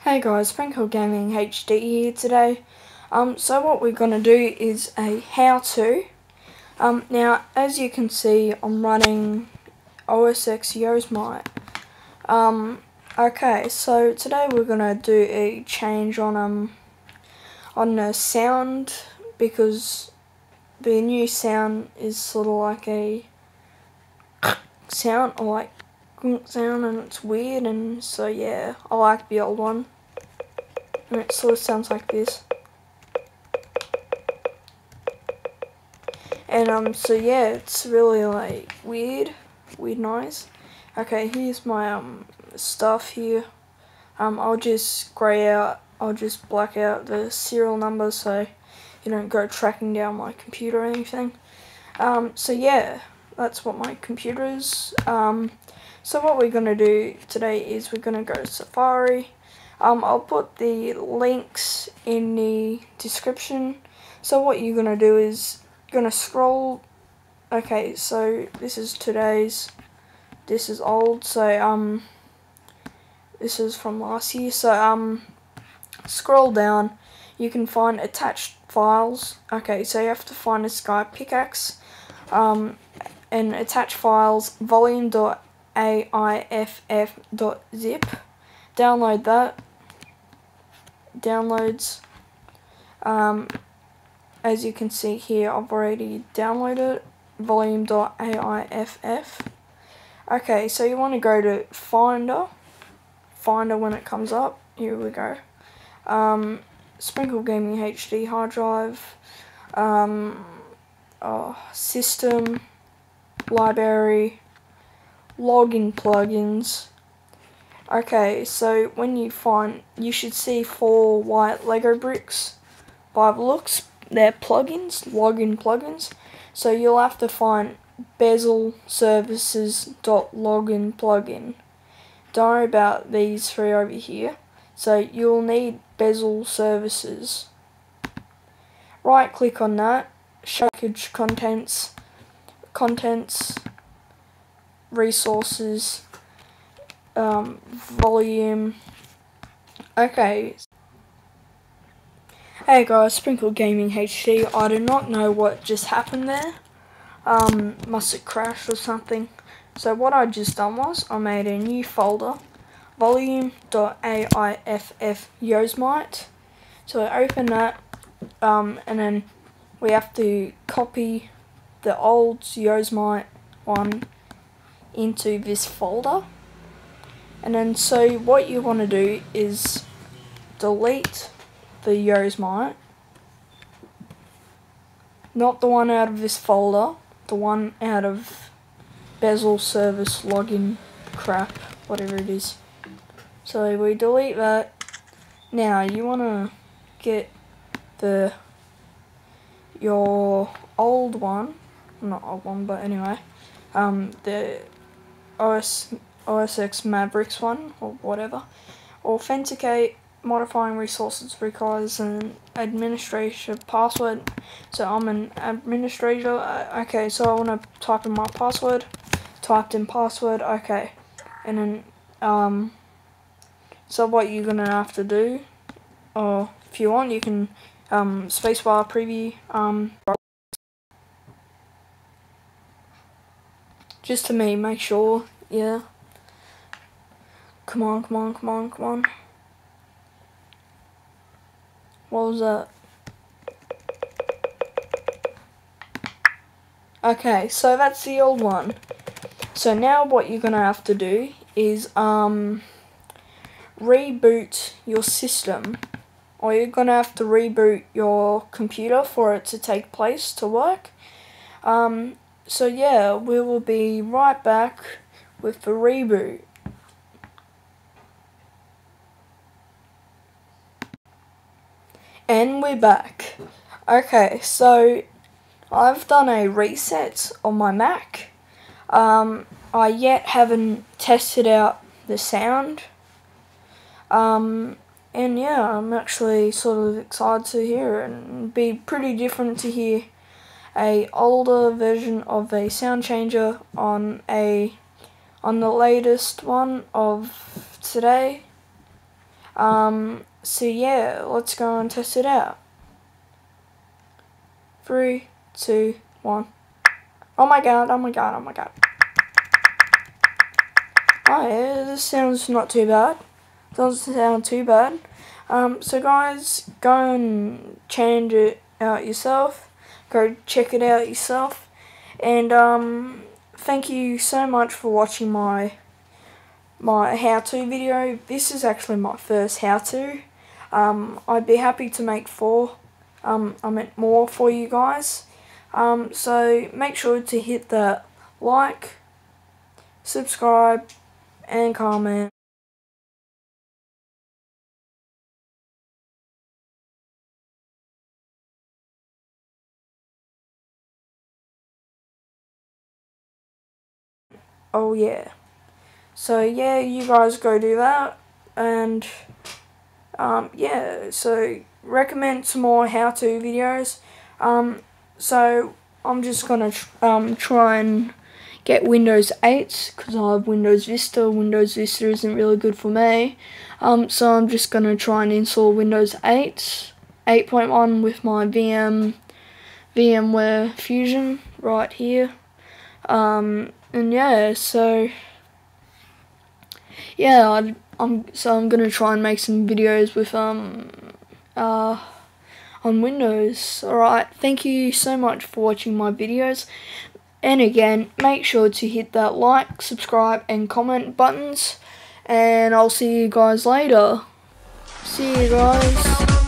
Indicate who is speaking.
Speaker 1: Hey guys, Sprinkle Gaming HD here today. So what we're gonna do is a how-to. Now as you can see, I'm running OS X Yosemite. Okay, so today we're gonna do a change on the sound, because the new sound is sort of like a sound, or like sound, and it's weird, and so yeah, I like the old one. And it sort of sounds like this. And so yeah, it's really like weird noise. Okay, here's my stuff here. I'll just I'll just black out the serial number so you don't go tracking down my computer or anything. So yeah, that's what my computer is. So what we're gonna do today is we're gonna go to Safari. I'll put the links in the description. So what you're gonna do is gonna scroll. Okay, so this is today's. This is old. So this is from last year. So scroll down. You can find attached files. Okay, so you have to find this guy pickaxe. And attach files volume.aiff.zip. Download that. Downloads. As you can see here, I've already downloaded volume.aiff. Okay, so you want to go to Finder when it comes up. Here we go. Sprinkle Gaming HD hard drive. System, library, login plugins. Okay, so when you should see 4 white Lego bricks. By the looks, they're plugins, login plugins. So you'll have to find bezel services.login plugin. Don't worry about these 3 over here. So you'll need bezel services. Right click on that, package contents, resources, volume. Okay. Hey guys, Sprinkle Gaming HD. I do not know what just happened there. Must have crashed or something. So what I just done was I made a new folder, volume.aiff Yosemite. So I open that, and then we have to copy the old Yosemite one into this folder. And then so what you want to do is delete the Yosemite, not the one out of this folder, the one out of bezel service login crap, whatever it is. So we delete that. Now you want to get your old one, not old one, but anyway, the OS X Mavericks one, or whatever. Authenticate. Modifying resources requires an administrator password. So I'm an administrator. Okay, so I want to type in my password. Typed in password. Okay, and then so what you're gonna have to do, or if you want, you can spacebar preview. Just to make sure. Yeah. Come on. What was that? Okay, so that's the old one. So now what you're gonna have to do is reboot your system, or you're gonna have to reboot your computer for it to take place to work. So yeah, we will be right back with the reboot. And we're back. Okay, so I've done a reset on my Mac. I yet haven't tested out the sound. And yeah, I'm actually sort of excited to hear it, and it'd be pretty different to hear a older version of a sound changer on the latest one of today. So yeah, let's go and test it out. 3, 2, 1. Oh my god, oh my god, oh my god. Oh yeah, this sounds not too bad. Doesn't sound too bad. So guys, go and change it out yourself. Go check it out yourself. And thank you so much for watching my how-to video. This is actually my first how-to. I'd be happy to make more for you guys. So make sure to hit that like, subscribe, and comment. Oh yeah. So yeah, you guys go do that, and yeah, so recommend some more how-to videos. So I'm just gonna try and get Windows 8 because I have Windows Vista. Windows Vista isn't really good for me. So I'm just gonna try and install Windows 8, 8.1 with my VMware Fusion right here. And yeah, so yeah, I'm gonna try and make some videos with on Windows. Alright, thank you so much for watching my videos. And again, make sure to hit that like, subscribe, and comment buttons. And I'll see you guys later. See you guys.